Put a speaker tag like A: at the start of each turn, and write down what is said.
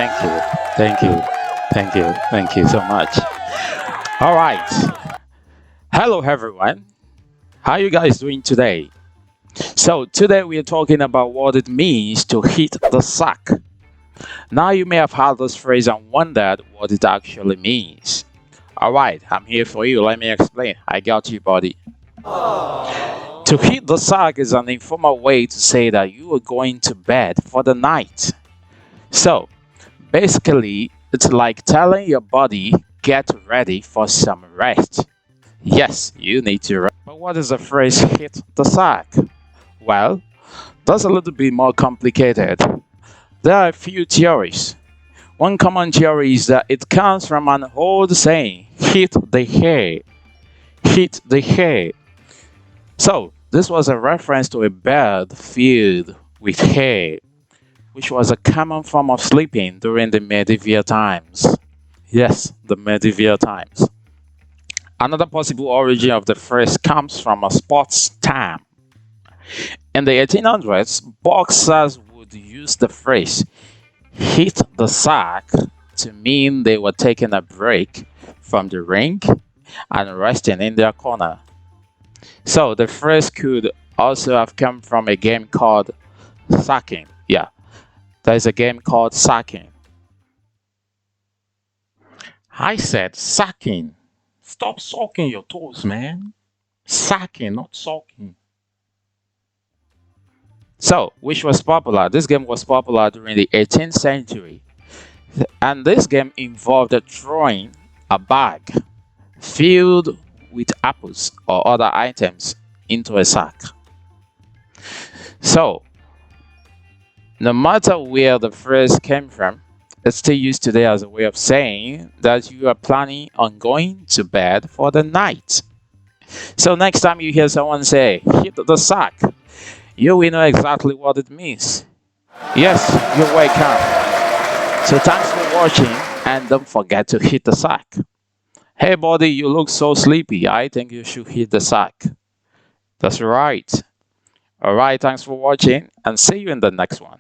A: Thank you. Thank you. Thank you. Thank you so much. All right. Hello, everyone. How you guys doing today? So today we are talking about what it means to hit the sack. Now you may have heard this phrase and wondered what it actually means. All right, I'm here for you. Let me explain. I got you, buddy. To hit the sack is an informal way to say that you are going to bed for the night. So basically, it's like telling your body, get ready for some rest. Yes, you need to rest. But what is the phrase hit the sack? Well, that's a little bit more complicated. There are a few theories. One common theory is that it comes from an old saying, hit the hay. Hit the hay. So, this was a reference to a bed filled with hay, which was a common form of sleeping during the medieval times. Yes, the medieval times. Another possible origin of the phrase comes from a sports term. In the 1800s, boxers would use the phrase hit the sack to mean they were taking a break from the ring and resting in their corner. So the phrase could also have come from a game called sacking. Yeah, there's a game called sacking. I said sacking. Stop sucking your toes, man. Sacking, not sucking. So, which was popular? This game was popular during the 18th century. And this game involved throwing a bag filled with apples or other items into a sack. So, no matter where the phrase came from, it's still used today as a way of saying that you are planning on going to bed for the night. So next time you hear someone say, hit the sack, you will know exactly what it means. Yes, you're welcome. So thanks for watching and don't forget to hit the sack. Hey buddy, you look so sleepy. I think you should hit the sack. That's right. Alright, thanks for watching and see you in the next one.